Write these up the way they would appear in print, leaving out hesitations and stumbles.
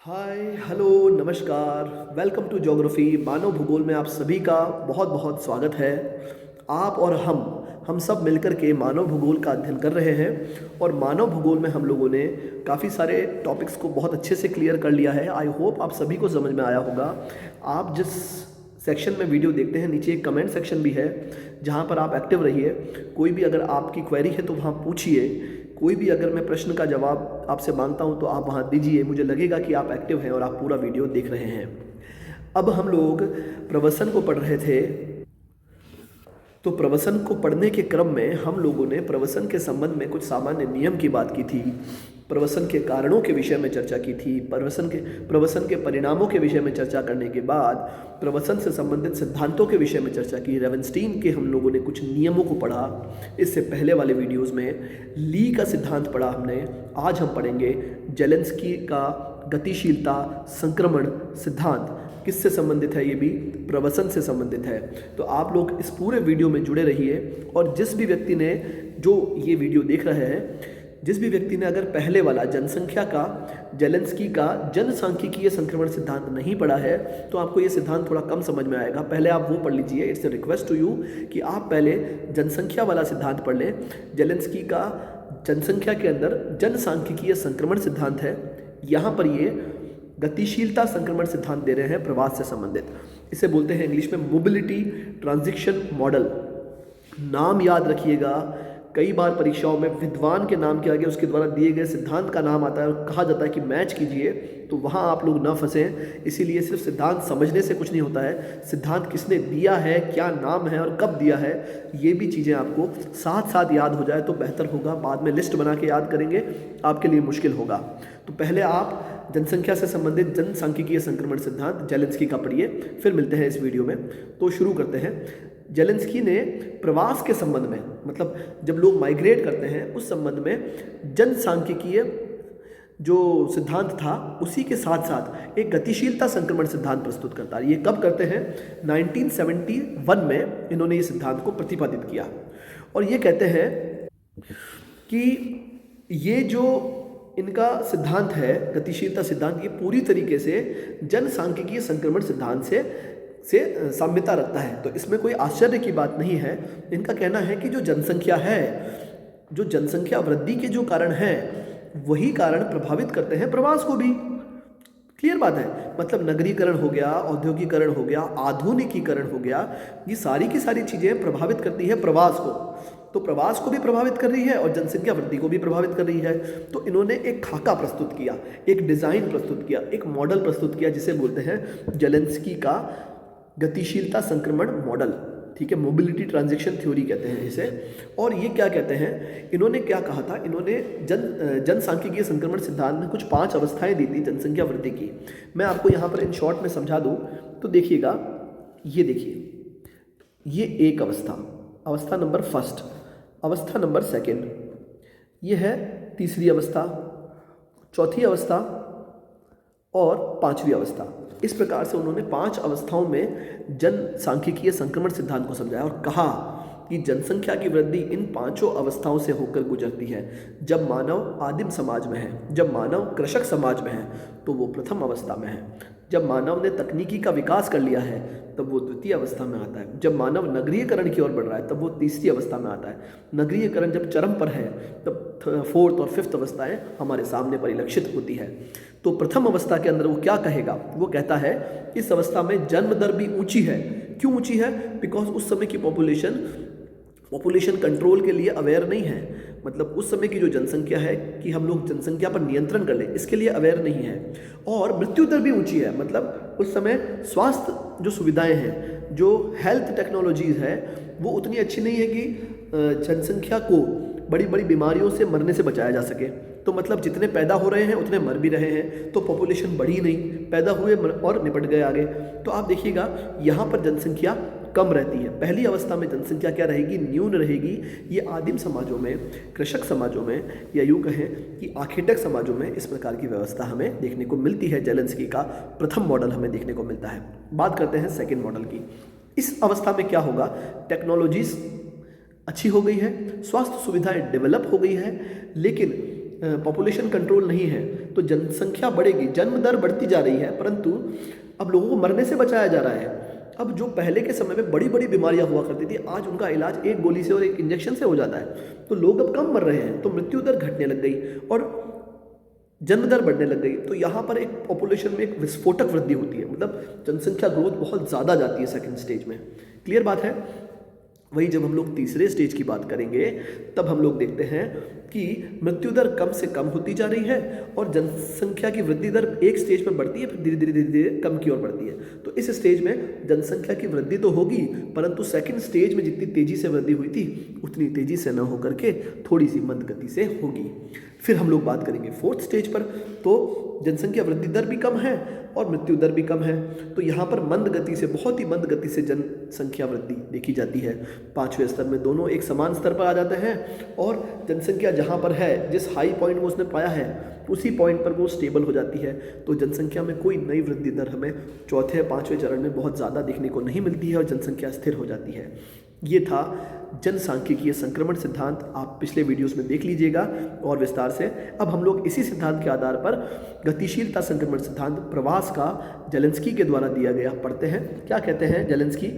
हाय hello नमस्कार। Welcome to geography. मानव भूगोल में आप सभी का बहुत बहुत स्वागत है। आप और हम सब मिलकर के मानव भूगोल का अध्ययन कर रहे हैं और मानव भूगोल में हम लोगों ने काफ़ी सारे टॉपिक्स को बहुत अच्छे से क्लियर कर लिया है। आई होप आप सभी को समझ में आया होगा। आप जिस सेक्शन में वीडियो देखते हैं नीचे एक कमेंट सेक्शन भी है जहाँ पर आप एक्टिव रहिए। कोई भी अगर आपकी क्वेरी है तो वहाँ पूछिए। कोई भी अगर मैं प्रश्न का जवाब आपसे मांगता हूँ तो आप वहाँ दीजिए। मुझे लगेगा कि आप एक्टिव हैं और आप पूरा वीडियो देख रहे हैं। अब हम लोग प्रवसन को पढ़ रहे थे। तो प्रवसन को पढ़ने के क्रम में हम लोगों ने प्रवसन के संबंध में कुछ सामान्य नियम की बात की थी, प्रवसन के कारणों के विषय में चर्चा की थी, प्रवसन के परिणामों के विषय में चर्चा करने के बाद प्रवसन से संबंधित सिद्धांतों के विषय में चर्चा की। रेवेनस्टीन के हम लोगों ने कुछ नियमों को पढ़ा। इससे पहले वाले वीडियोस में ली का सिद्धांत पढ़ा हमने। आज हम पढ़ेंगे जेलेंस्की का गतिशीलता संक्रमण सिद्धांत। किससे संबंधित है? ये भी प्रवसन से संबंधित है। तो आप लोग इस पूरे वीडियो में जुड़े रहिए। और जिस भी व्यक्ति ने जो ये वीडियो देख रहे हैं, जिस भी व्यक्ति ने अगर पहले वाला जनसंख्या का जेलेंस्की का जनसांख्यिकीय संक्रमण सिद्धांत नहीं पढ़ा है तो आपको ये सिद्धांत थोड़ा कम समझ में आएगा। पहले आप वो पढ़ लीजिए। It's a request to you कि आप पहले जनसंख्या वाला सिद्धांत पढ़ लें। जेलेंस्की का जनसंख्या के अंदर जनसांख्यिकीय संक्रमण सिद्धांत है। यहाँ पर ये गतिशीलता संक्रमण सिद्धांत दे रहे हैं प्रवास से संबंधित। इसे बोलते हैं इंग्लिश में मोबिलिटी ट्रांजिशन मॉडल। नाम याद रखिएगा। कई बार परीक्षाओं में विद्वान के नाम के आगे उसके द्वारा दिए गए सिद्धांत का नाम आता है और कहा जाता है कि मैच कीजिए, तो वहाँ आप लोग ना फंसें। इसीलिए सिर्फ सिद्धांत समझने से कुछ नहीं होता है। सिद्धांत किसने दिया है, क्या नाम है और कब दिया है, ये भी चीज़ें आपको साथ साथ याद हो जाए तो बेहतर होगा। बाद में लिस्ट बना के याद करेंगे आपके लिए मुश्किल होगा। तो पहले आप जनसंख्या से संबंधित जनसांख्यिकीय संक्रमण सिद्धांत जेलेंस्की का पढ़िए, फिर मिलते हैं इस वीडियो में। तो शुरू करते हैं। जेलेंस्की ने प्रवास के संबंध में, मतलब जब लोग माइग्रेट करते हैं उस संबंध में जनसांख्यिकीय जो सिद्धांत था उसी के साथ साथ एक गतिशीलता संक्रमण सिद्धांत प्रस्तुत करता है। ये कब करते हैं? 1971 में इन्होंने ये सिद्धांत को प्रतिपादित किया और ये कहते हैं कि ये जो इनका सिद्धांत है गतिशीलता सिद्धांत, ये पूरी तरीके से जनसांख्यिकीय संक्रमण सिद्धांत से साम्यता रखता है। तो इसमें कोई आश्चर्य की बात नहीं है। इनका कहना है कि जो जनसंख्या है, जो जनसंख्या वृद्धि के जो कारण हैं वही कारण प्रभावित करते हैं प्रवास को भी। क्लियर बात है। मतलब नगरीकरण हो गया, औद्योगिकरण हो गया, आधुनिकीकरण हो गया, ये सारी की सारी चीज़ें प्रभावित करती है प्रवास को। तो प्रवास को भी प्रभावित कर रही है और जनसंख्या वृद्धि को भी प्रभावित कर रही है। तो इन्होंने एक खाका प्रस्तुत किया, एक डिज़ाइन प्रस्तुत किया, एक मॉडल प्रस्तुत किया जिसे बोलते हैं जेलेंस्की का गतिशीलता संक्रमण मॉडल। ठीक है, मोबिलिटी ट्रांजिशन थ्योरी कहते हैं इसे। और ये क्या कहते हैं, इन्होंने क्या कहा था, इन्होंने जनसांख्यिकीय संक्रमण सिद्धांत में कुछ 5 अवस्थाएं दी थी जनसंख्या वृद्धि की। मैं आपको यहाँ पर इन शॉर्ट में समझा दूँ तो देखिएगा। ये देखिए, ये एक अवस्था नंबर फर्स्ट, अवस्था नंबर सेकेंड, ये है तीसरी अवस्था, चौथी अवस्था और पांचवी अवस्था। इस प्रकार से उन्होंने 5 अवस्थाओं में जनसांख्यिकीय संक्रमण सिद्धांत को समझाया और कहा कि जनसंख्या की वृद्धि इन 5 अवस्थाओं से होकर गुजरती है। जब मानव आदिम समाज में है, जब मानव कृषक समाज में है तो वो प्रथम अवस्था में है। जब मानव ने तकनीकी का विकास कर लिया है तब वो द्वितीय अवस्था में आता है। जब मानव नगरीयकरण की ओर बढ़ रहा है तब वो तीसरी अवस्था में आता है। नगरीयकरण जब चरम पर है तब 4th और 5th अवस्थाएं हमारे सामने परिलक्षित होती है। तो प्रथम अवस्था के अंदर वो क्या कहेगा, वो कहता है इस अवस्था में जन्म दर भी ऊंची है। क्यों ऊंची है? बिकॉज उस समय की पॉपुलेशन कंट्रोल के लिए अवेयर नहीं है। मतलब उस समय की जो जनसंख्या है कि हम लोग जनसंख्या पर नियंत्रण कर लें, इसके लिए अवेयर नहीं है। और मृत्यु दर भी ऊंची है। मतलब उस समय स्वास्थ्य जो सुविधाएं हैं, जो हेल्थ टेक्नोलॉजीज है, वो उतनी अच्छी नहीं है कि जनसंख्या को बड़ी बड़ी बीमारियों से मरने से बचाया जा सके। तो मतलब जितने पैदा हो रहे हैं उतने मर भी रहे हैं। तो पॉपुलेशन बढ़ी नहीं, पैदा हुए और निपट गए आगे। तो आप देखिएगा यहाँ पर जनसंख्या कम रहती है। पहली अवस्था में जनसंख्या क्या रहेगी? न्यून रहेगी। ये आदिम समाजों में, कृषक समाजों में, या यूँ कहें कि आखेटक समाजों में इस प्रकार की व्यवस्था हमें देखने को मिलती है। जेलेंस्की का प्रथम मॉडल हमें देखने को मिलता है। बात करते हैं सेकेंड मॉडल की। इस अवस्था में क्या होगा? टेक्नोलॉजीज अच्छी हो गई है, स्वास्थ्य सुविधाएं डेवलप हो गई है, लेकिन पॉपुलेशन कंट्रोल नहीं है तो जनसंख्या बढ़ेगी, जन्म दर बढ़ती जा रही है, परंतु अब लोगों को मरने से बचाया जा रहा है। अब जो पहले के समय में बड़ी बड़ी बीमारियां हुआ करती थी, आज उनका इलाज एक गोली से और एक इंजेक्शन से हो जाता है। तो लोग अब कम मर रहे हैं, तो मृत्यु दर घटने लग गई और जन्म दर बढ़ने लग गई। तो यहाँ पर एक पॉपुलेशन में एक विस्फोटक वृद्धि होती है, मतलब जनसंख्या ग्रोथ बहुत ज़्यादा जाती है सेकंड स्टेज में। क्लियर बात है। वही जब हम लोग तीसरे स्टेज की बात करेंगे तब हम लोग देखते हैं कि मृत्यु दर कम से कम होती जा रही है और जनसंख्या की वृद्धि दर एक स्टेज पर बढ़ती है, फिर धीरे धीरे धीरे धीरे कम की ओर बढ़ती है। तो इस स्टेज में जनसंख्या की वृद्धि तो होगी, परंतु सेकंड स्टेज में जितनी तेजी से वृद्धि हुई थी उतनी तेजी से न होकर के थोड़ी सी मंद गति से होगी। फिर हम लोग बात करेंगे फोर्थ स्टेज पर, तो जनसंख्या वृद्धि दर भी कम है और मृत्यु दर भी कम है। तो यहाँ पर मंद गति से, बहुत ही मंद गति से जनसंख्या वृद्धि देखी जाती है। पांचवें स्तर में दोनों एक समान स्तर पर आ जाते हैं और जनसंख्या जहाँ पर है, जिस हाई पॉइंट में उसने पाया है उसी पॉइंट पर वो स्टेबल हो जाती है। तो जनसंख्या में कोई नई वृद्धि दर हमें चौथे पांचवें चरण में बहुत ज़्यादा देखने को नहीं मिलती है और जनसंख्या स्थिर हो जाती है। ये था जनसांख्यिकीय संक्रमण सिद्धांत, आप पिछले वीडियोस में देख लीजिएगा और विस्तार से। अब हम लोग इसी सिद्धांत के आधार पर गतिशीलता संक्रमण सिद्धांत प्रवास का जेलेंस्की के द्वारा दिया गया पढ़ते हैं। क्या कहते हैं जेलेंस्की?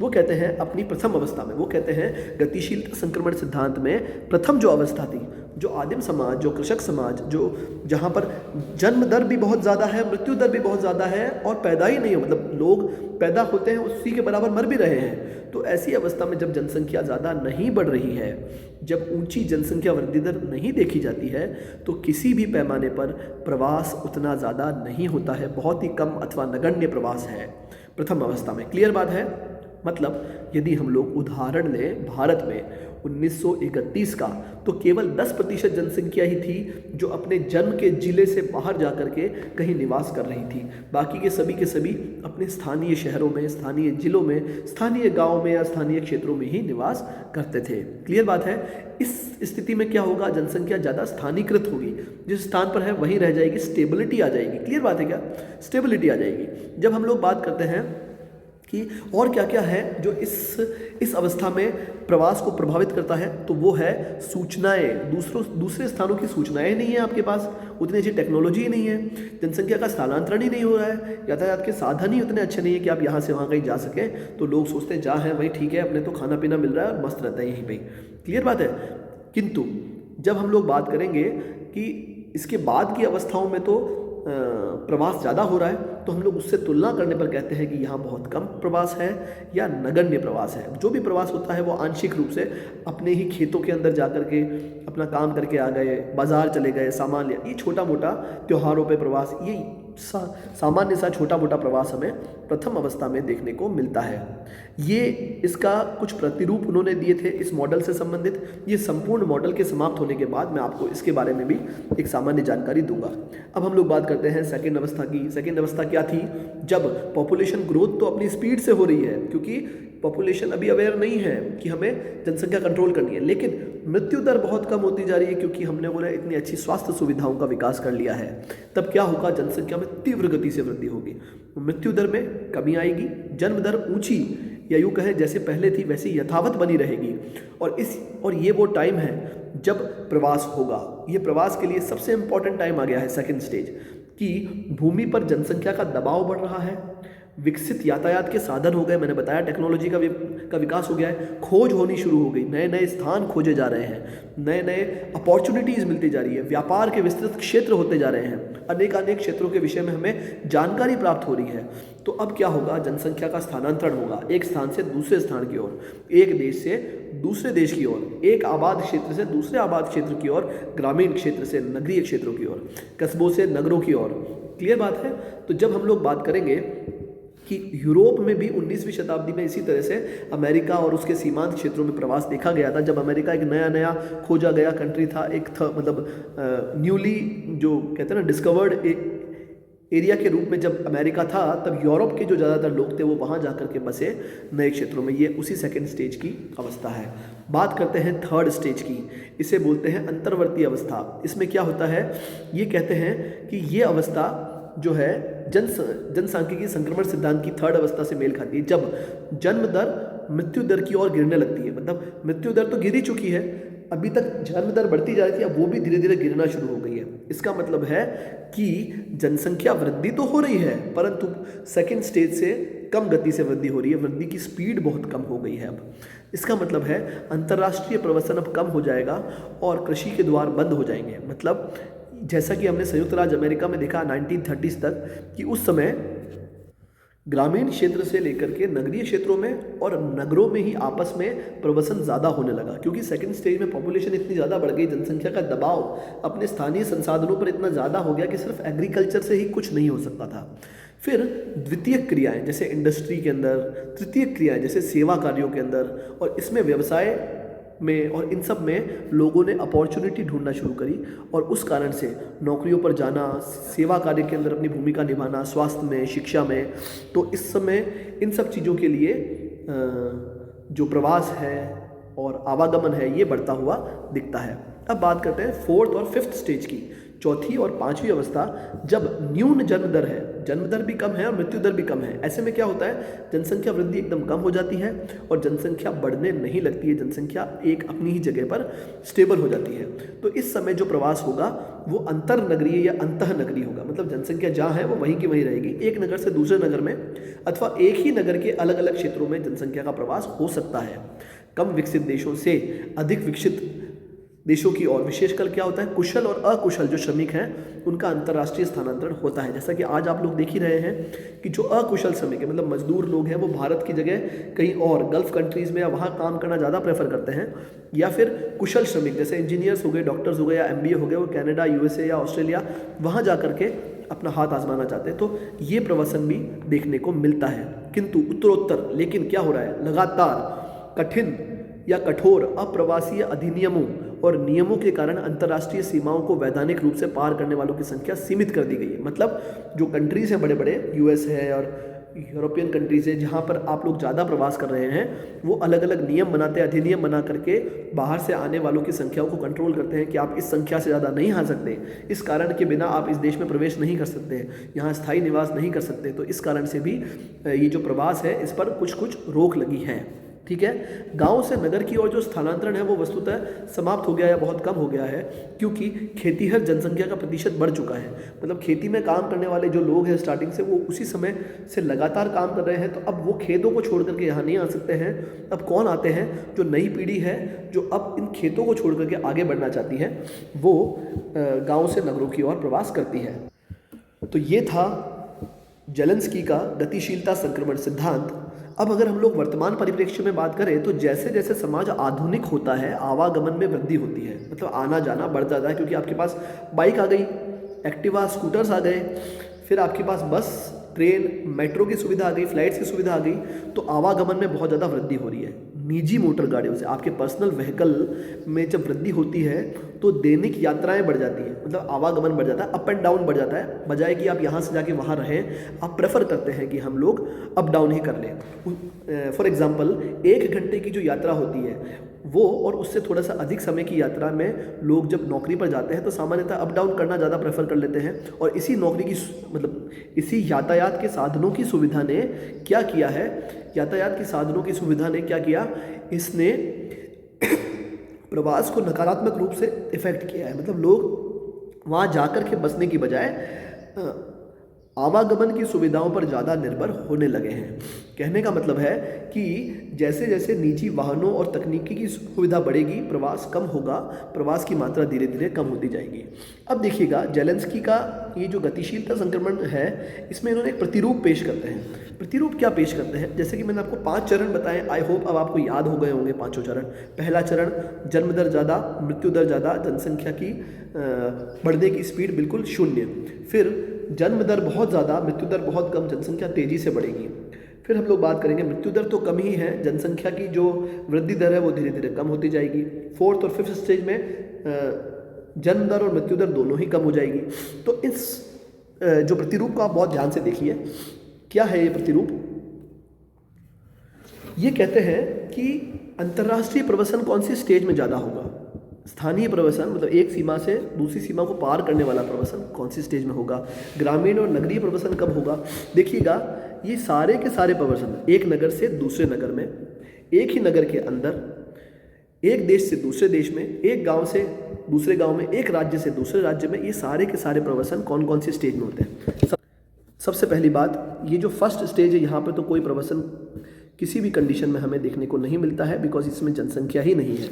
वो कहते हैं अपनी प्रथम अवस्था में, वो कहते हैं गतिशीलता संक्रमण सिद्धांत में प्रथम जो अवस्था थी, जो आदिम समाज, जो कृषक समाज, जो जहाँ पर जन्म दर भी बहुत ज़्यादा है, मृत्यु दर भी बहुत ज़्यादा है और पैदा ही नहीं है, मतलब लोग पैदा होते हैं उसी के बराबर मर भी रहे हैं। तो ऐसी अवस्था में जब जनसंख्या ज़्यादा नहीं बढ़ रही है, जब ऊंची जनसंख्या वृद्धि दर नहीं देखी जाती है, तो किसी भी पैमाने पर प्रवास उतना ज़्यादा नहीं होता है, बहुत ही कम अथवा नगण्य प्रवास है प्रथम अवस्था में। क्लियर बात है। मतलब यदि हम लोग उदाहरण लें भारत में 1931 का, तो केवल 10% जनसंख्या ही थी जो अपने जन्म के जिले से बाहर जाकर के कहीं निवास कर रही थी। बाकी के सभी अपने स्थानीय शहरों में, स्थानीय जिलों में, स्थानीय गांवों में या स्थानीय क्षेत्रों में ही निवास करते थे। क्लियर बात है। इस स्थिति में क्या होगा, जनसंख्या ज़्यादा स्थानीकृत होगी, जिस स्थान पर है वहीं रह जाएगी, स्टेबिलिटी आ जाएगी। क्लियर बात है क्या? स्टेबिलिटी आ जाएगी। जब हम लोग बात करते हैं कि और क्या क्या है जो इस अवस्था में प्रवास को प्रभावित करता है, तो वो है सूचनाएं। दूसरे स्थानों की सूचनाएं नहीं है आपके पास, उतनी अच्छी टेक्नोलॉजी ही नहीं है, जनसंख्या का स्थानांतरण ही नहीं हो रहा है, यातायात के साधन ही उतने अच्छे नहीं है कि आप यहाँ से वहाँ कहीं जा सकें। तो लोग सोचते हैं जहाँ है वहीं ठीक है, अपने तो खाना पीना मिल रहा है और मस्त रहता है यहीं पर। क्लियर बात है। किंतु जब हम लोग बात करेंगे कि इसके बाद की अवस्थाओं में तो प्रवास ज़्यादा हो रहा है, तो हम लोग उससे तुलना करने पर कहते हैं कि यहाँ बहुत कम प्रवास है या नगण्य प्रवास है। जो भी प्रवास होता है वो आंशिक रूप से अपने ही खेतों के अंदर जा कर के अपना काम करके आ गए, बाजार चले गए, सामान लिया, ये छोटा मोटा त्योहारों पे प्रवास, ये सामान्य सा छोटा मोटा प्रवास हमें प्रथम अवस्था में देखने को मिलता है। ये इसका कुछ प्रतिरूप उन्होंने दिए थे इस मॉडल से संबंधित। ये संपूर्ण मॉडल के समाप्त होने के बाद मैं आपको इसके बारे में भी एक सामान्य जानकारी दूंगा। अब हम लोग बात करते हैं सेकंड अवस्था की। सेकंड अवस्था क्या थी? जब पॉपुलेशन ग्रोथ तो अपनी स्पीड से हो रही है, क्योंकि पॉपुलेशन अभी अवेयर नहीं है कि हमें जनसंख्या कंट्रोल करनी है, लेकिन मृत्यु दर बहुत कम होती जा रही है क्योंकि हमने बोला इतनी अच्छी स्वास्थ्य सुविधाओं का विकास कर लिया है। तब क्या होगा, जनसंख्या में तीव्र गति से वृद्धि होगी, मृत्यु दर में कमी आएगी, जन्म दर ऊंची या यूँ कहें जैसे पहले थी वैसी यथावत बनी रहेगी। और ये वो टाइम है जब प्रवास होगा। ये प्रवास के लिए सबसे इंपॉर्टेंट टाइम आ गया है सेकंड स्टेज, कि भूमि पर जनसंख्या का दबाव बढ़ रहा है, विकसित यातायात के साधन हो गए, मैंने बताया टेक्नोलॉजी का विकास हो गया है, खोज होनी शुरू हो गई, नए नए स्थान खोजे जा रहे हैं, नए नए अपॉर्चुनिटीज़ मिलती जा रही है, व्यापार के विस्तृत क्षेत्र होते जा रहे हैं, अनेक क्षेत्रों के विषय में हमें जानकारी प्राप्त हो रही है। तो अब क्या होगा, जनसंख्या का स्थानांतरण होगा एक स्थान से दूसरे स्थान की ओर, एक देश से दूसरे देश की ओर, एक आबाद क्षेत्र से दूसरे आबाद क्षेत्र की ओर, ग्रामीण क्षेत्र से नगरीय क्षेत्रों की ओर, कस्बों से नगरों की ओर। क्लियर बात है। तो जब हम लोग बात करेंगे कि यूरोप में भी 19वीं शताब्दी में इसी तरह से अमेरिका और उसके सीमांत क्षेत्रों में प्रवास देखा गया था। जब अमेरिका एक नया खोजा गया कंट्री था, एक था मतलब न्यूली जो कहते हैं ना डिस्कवर्ड एरिया के रूप में जब अमेरिका था, तब यूरोप के जो ज़्यादातर लोग थे वो वहाँ जा कर के बसे नए क्षेत्रों में। ये उसी सेकंड स्टेज की अवस्था है। बात करते हैं थर्ड स्टेज की, इसे बोलते हैं अंतर्वर्ती अवस्था। इसमें क्या होता है, ये कहते हैं कि ये अवस्था जो है जनसांख्यिकी संक्रमण सिद्धांत की थर्ड अवस्था से मेल खाती है, जब जन्म दर मृत्यु दर की ओर गिरने लगती है। मतलब मृत्यु दर तो गिर ही चुकी है, अभी तक जन्म दर बढ़ती जा रही थी, अब वो भी धीरे धीरे गिरना शुरू हो गई है। इसका मतलब है कि जनसंख्या वृद्धि तो हो रही है, परंतु सेकंड स्टेज से कम गति से वृद्धि हो रही है, वृद्धि की स्पीड बहुत कम हो गई है अब। इसका मतलब है अंतर्राष्ट्रीय प्रवसन अब कम हो जाएगा और कृषि के द्वार बंद हो जाएंगे। मतलब जैसा कि हमने संयुक्त राज्य अमेरिका में देखा 1930s तक कि उस समय ग्रामीण क्षेत्र से लेकर के नगरीय क्षेत्रों में और नगरों में ही आपस में प्रवसन ज़्यादा होने लगा, क्योंकि सेकंड स्टेज में पॉपुलेशन इतनी ज़्यादा बढ़ गई, जनसंख्या का दबाव अपने स्थानीय संसाधनों पर इतना ज़्यादा हो गया कि सिर्फ एग्रीकल्चर से ही कुछ नहीं हो सकता था। फिर द्वितीय क्रियाएं जैसे इंडस्ट्री के अंदर, तृतीय क्रियाएं जैसे सेवा कार्यों के अंदर, और इसमें व्यवसाय में और इन सब में लोगों ने अपॉर्चुनिटी ढूंढना शुरू करी, और उस कारण से नौकरियों पर जाना, सेवा कार्य के अंदर अपनी भूमिका निभाना, स्वास्थ्य में, शिक्षा में। तो इस समय इन सब चीज़ों के लिए जो प्रवास है और आवागमन है ये बढ़ता हुआ दिखता है। अब बात करते हैं फोर्थ और फिफ्थ स्टेज की, चौथी और पांचवी अवस्था, जब न्यून जन्म दर है, जन्म दर भी कम है और मृत्यु दर भी कम है। ऐसे में क्या होता है, जनसंख्या वृद्धि एकदम कम हो जाती है और जनसंख्या बढ़ने नहीं लगती है, जनसंख्या एक अपनी ही जगह पर स्टेबल हो जाती है। तो इस समय जो प्रवास होगा वो अंतर नगरीय या अंतः नगरीय होगा, मतलब जनसंख्या जहाँ है वो वहीं की वहीं रहेगी, एक नगर से दूसरे नगर में अथवा एक ही नगर के अलग अलग क्षेत्रों में जनसंख्या का प्रवास हो सकता है। कम विकसित देशों से अधिक विकसित देशों की ओर, विशेषकर क्या होता है, कुशल और अकुशल जो श्रमिक हैं उनका अंतर्राष्ट्रीय स्थानांतरण होता है। जैसा कि आज आप लोग देख ही रहे हैं कि जो अकुशल श्रमिक है, मतलब मजदूर लोग हैं, वो भारत की जगह कहीं और गल्फ कंट्रीज़ में या वहाँ काम करना ज़्यादा प्रेफर करते हैं, या फिर कुशल श्रमिक जैसे इंजीनियर्स हो गए, डॉक्टर्स हो गए या MBA हो गए, वो कनाडा, USA या ऑस्ट्रेलिया वहाँ जा करके अपना हाथ आजमाना चाहते हैं। तो ये प्रवसन भी देखने को मिलता है। किंतु उत्तरोत्तर लेकिन क्या हो रहा है, लगातार कठिन या कठोर अप्रवासीय अधिनियमों और नियमों के कारण अंतर्राष्ट्रीय सीमाओं को वैधानिक रूप से पार करने वालों की संख्या सीमित कर दी गई है। मतलब जो कंट्रीज़ हैं बड़े बड़े, US है और यूरोपियन कंट्रीज़ है, जहाँ पर आप लोग ज़्यादा प्रवास कर रहे हैं, वो अलग अलग नियम बनाते हैं, अधिनियम बना करके बाहर से आने वालों की संख्याओं को कंट्रोल करते हैं कि आप इस संख्या से ज़्यादा नहीं आ सकते, इस कारण के बिना आप इस देश में प्रवेश नहीं कर सकते, यहाँ स्थायी निवास नहीं कर सकते। तो इस कारण से भी ये जो प्रवास है इस पर कुछ कुछ रोक लगी है। ठीक है, गांव से नगर की ओर जो स्थानांतरण है वो वस्तुतः समाप्त हो गया या बहुत कम हो गया है, क्योंकि खेतीहर जनसंख्या का प्रतिशत बढ़ चुका है। मतलब खेती में काम करने वाले जो लोग हैं स्टार्टिंग से, वो उसी समय से लगातार काम कर रहे हैं, तो अब वो खेतों को छोड़ करके यहाँ नहीं आ सकते हैं। अब कौन आते हैं, जो नई पीढ़ी है जो अब इन खेतों को छोड़ करके आगे बढ़ना चाहती है, वो गाँव से नगरों की ओर प्रवास करती है। तो ये था जेलेंस्की का गतिशीलता संक्रमण सिद्धांत। अब अगर हम लोग वर्तमान परिप्रेक्ष्य में बात करें तो जैसे जैसे समाज आधुनिक होता है, आवागमन में वृद्धि होती है, मतलब आना जाना बढ़ जाता है, क्योंकि आपके पास बाइक आ गई, एक्टिवा, स्कूटर्स आ गए, फिर आपके पास बस, ट्रेन, मेट्रो की सुविधा आ गई, फ्लाइट्स की सुविधा आ गई, तो आवागमन में बहुत ज़्यादा वृद्धि हो रही है। निजी मोटर गाड़ियों से, आपके पर्सनल व्हीकल में जब वृद्धि होती है तो दैनिक यात्राएं बढ़ जाती हैं, मतलब आवागमन बढ़ जाता है, अप एंड डाउन बढ़ जाता है। बजाय कि आप यहाँ से जाके वहाँ रहें, आप प्रेफर करते हैं कि हम लोग अप डाउन ही कर लें। फॉर एग्जांपल 1 घंटे की जो यात्रा होती है वो, और उससे थोड़ा सा अधिक समय की यात्रा में लोग जब नौकरी पर जाते हैं तो सामान्यतः अप डाउन करना ज़्यादा प्रेफर कर लेते हैं। और इसी नौकरी की मतलब इसी यातायात के साधनों की सुविधा ने क्या किया है, यातायात के साधनों की सुविधा ने क्या किया, इसने प्रवास को नकारात्मक रूप से इफ़ेक्ट किया है। मतलब लोग वहाँ जाकर के बसने की बजाय आवागमन की सुविधाओं पर ज़्यादा निर्भर होने लगे हैं। कहने का मतलब है कि जैसे जैसे निजी वाहनों और तकनीकी की सुविधा बढ़ेगी, प्रवास कम होगा, प्रवास की मात्रा धीरे धीरे कम होती जाएगी। अब देखिएगा जेलेंस्की का ये जो गतिशीलता संक्रमण है, इसमें इन्होंने एक प्रतिरूप पेश करते हैं। प्रतिरूप क्या पेश करते हैं, जैसे कि मैंने आपको 5 चरण बताए, आई होप अब आपको याद हो गए होंगे पाँचों चरण। पहला चरण, जन्म दर ज़्यादा, मृत्यु दर ज़्यादा, जनसंख्या की बढ़ने की स्पीड बिल्कुल शून्य। फिर जन्म दर बहुत ज़्यादा, मृत्यु दर बहुत कम, जनसंख्या तेज़ी से बढ़ेगी। फिर हम लोग बात करेंगे मृत्यु दर तो कम ही है, जनसंख्या की जो वृद्धि दर है वो धीरे धीरे कम होती जाएगी। फोर्थ और फिफ्थ स्टेज में जन्म दर और मृत्यु दर दोनों ही कम हो जाएगी। तो इस जो प्रतिरूप को आप बहुत ध्यान से देखिए, क्या है ये प्रतिरूप। ये कहते हैं कि अंतर्राष्ट्रीय प्रवसन कौन सी स्टेज में ज़्यादा होगा, स्थानीय प्रवसन मतलब एक सीमा से दूसरी सीमा को पार करने वाला प्रवसन कौन सी स्टेज में होगा, ग्रामीण और नगरीय प्रवसन कब होगा। देखिएगा ये सारे के सारे प्रवसन एक नगर से दूसरे नगर में, एक ही नगर के अंदर, एक देश से दूसरे देश में, एक गांव से दूसरे गांव में, एक राज्य से दूसरे राज्य में, ये सारे के सारे प्रवसन कौन कौन सी स्टेज में होते हैं। सबसे पहली बात, ये जो फर्स्ट स्टेज है यहाँ पे तो कोई प्रवसन किसी भी कंडीशन में हमें देखने को नहीं मिलता है, बिकॉज इसमें जनसंख्या ही नहीं है,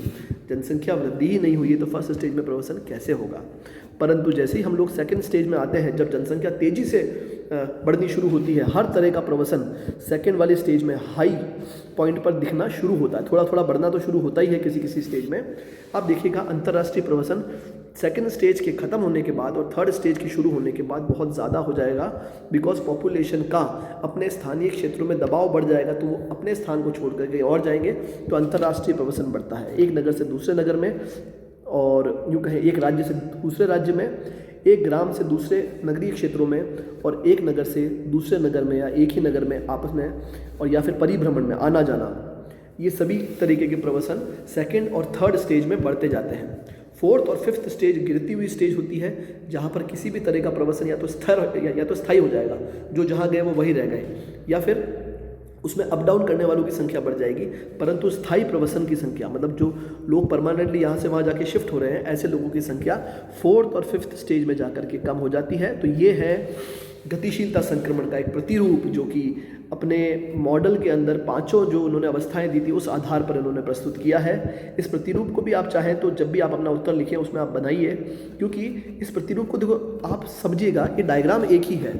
जनसंख्या वृद्धि ही नहीं हुई है, तो फर्स्ट स्टेज में प्रवसन कैसे होगा। परंतु जैसे ही हम लोग सेकंड स्टेज में आते हैं, जब जनसंख्या तेज़ी से बढ़नी शुरू होती है, हर तरह का प्रवसन सेकंड वाले स्टेज में हाई पॉइंट पर दिखना शुरू होता है। थोड़ा थोड़ा बढ़ना तो शुरू होता ही है किसी किसी स्टेज में। आप देखिएगा अंतर्राष्ट्रीय प्रवसन सेकंड स्टेज के ख़त्म होने के बाद और थर्ड स्टेज के शुरू होने के बाद बहुत ज़्यादा हो जाएगा, बिकॉज पॉपुलेशन का अपने स्थानीय क्षेत्रों में दबाव बढ़ जाएगा, तो वो अपने स्थान को छोड़ कर कहीं और जाएंगे, तो अंतर्राष्ट्रीय प्रवसन बढ़ता है। एक नगर से दूसरे नगर में, और यूँ कहें एक राज्य से दूसरे राज्य में, एक ग्राम से दूसरे नगरीय क्षेत्रों में, और एक नगर से दूसरे नगर में या एक ही नगर में आपस में और या फिर परिभ्रमण में आना जाना, ये सभी तरीके के प्रवसन सेकंड और थर्ड स्टेज में बढ़ते जाते हैं। फोर्थ और फिफ्थ स्टेज गिरती हुई स्टेज होती है, जहाँ पर किसी भी तरह का प्रवसन या तो स्थिर या तो स्थायी हो जाएगा, जो जहाँ गए वो वहीं रह गए, या फिर उसमें अप डाउन करने वालों की संख्या बढ़ जाएगी, परंतु स्थायी प्रवसन की संख्या, मतलब जो लोग परमानेंटली यहाँ से वहाँ जाके शिफ्ट हो रहे हैं, ऐसे लोगों की संख्या फोर्थ और फिफ्थ स्टेज में जाकर के कम हो जाती है। तो ये है गतिशीलता संक्रमण का एक प्रतिरूप, जो कि अपने मॉडल के अंदर पांचों जो उन्होंने अवस्थाएं दी थी उस आधार पर इन्होंने प्रस्तुत किया है। इस प्रतिरूप को भी आप चाहें तो जब भी आप अपना उत्तर लिखें उसमें आप बनाइए, क्योंकि इस प्रतिरूप को देखो आप समझिएगा, ये डायग्राम एक ही है,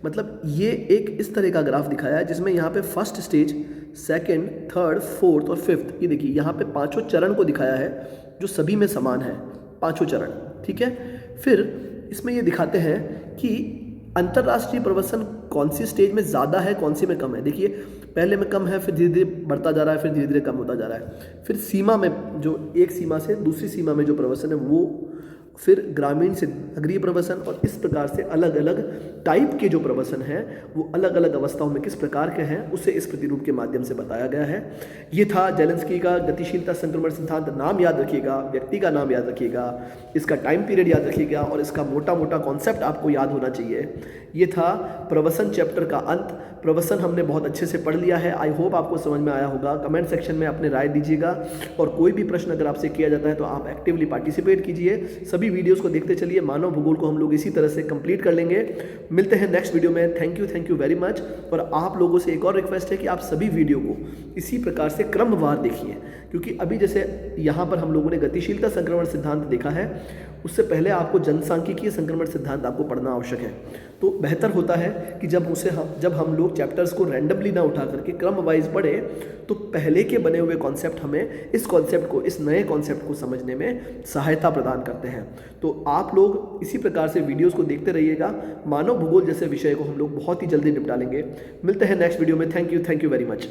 मतलब ये एक इस तरह का ग्राफ दिखाया है जिसमें यहाँ पे first stage, second, third, fourth और फिफ्थ, ये देखिए यहाँ पे पांचों चरण को दिखाया है जो सभी में समान है, पांचों चरण, ठीक है। फिर इसमें ये दिखाते हैं कि अंतर्राष्ट्रीय प्रवसन कौन सी स्टेज में ज़्यादा है, कौन सी में कम है। देखिए पहले में कम है, फिर धीरे धीरे बढ़ता जा रहा है, फिर धीरे धीरे कम होता जा रहा है। फिर सीमा में, जो एक सीमा से दूसरी सीमा में जो प्रवसन है वो, फिर ग्रामीण से नगरीय प्रवसन, और इस प्रकार से अलग अलग टाइप के जो प्रवसन हैं वो अलग अलग अवस्थाओं में किस प्रकार के हैं उसे इस प्रतिरूप के माध्यम से बताया गया है। ये था जेलेंस्की का गतिशीलता संक्रमण सिद्धांत। नाम याद रखिएगा, व्यक्ति का नाम याद रखिएगा, इसका टाइम पीरियड याद रखिएगा, और इसका मोटा मोटा कॉन्सेप्ट आपको याद होना चाहिए। ये था प्रवसन चैप्टर का अंत। प्रवसन हमने बहुत अच्छे से पढ़ लिया है, आई होप आपको समझ में आया होगा। कमेंट सेक्शन में अपने राय दीजिएगा, और कोई भी प्रश्न अगर आपसे किया जाता है तो आप एक्टिवली पार्टिसिपेट कीजिए। सभी वीडियोस को देखते चलिए, मानव भूगोल को हम लोग इसी तरह से कंप्लीट कर लेंगे। मिलते हैं नेक्स्ट वीडियो में। Thank you very much. और आप लोगों से एक और रिक्वेस्ट है कि आप सभी वीडियो को इसी प्रकार से क्रमवार देखिए, क्योंकि अभी जैसे यहाँ पर हम लोगों ने गतिशीलता संक्रमण सिद्धांत देखा है, उससे पहले आपको जनसांख्यिकीय संक्रमण सिद्धांत आपको पढ़ना आवश्यक है। तो बेहतर होता है कि जब हम लोग चैप्टर्स को रैंडमली ना उठा करके क्रम वाइज पढ़े, तो पहले के बने हुए कॉन्सेप्ट हमें इस नए कॉन्सेप्ट को समझने में सहायता प्रदान करते हैं। तो आप लोग इसी प्रकार से वीडियोस को देखते रहिएगा। मानव भूगोल जैसे विषय को हम लोग बहुत ही जल्दी निपटा लेंगे। मिलते हैं नेक्स्ट वीडियो में। Thank you very much.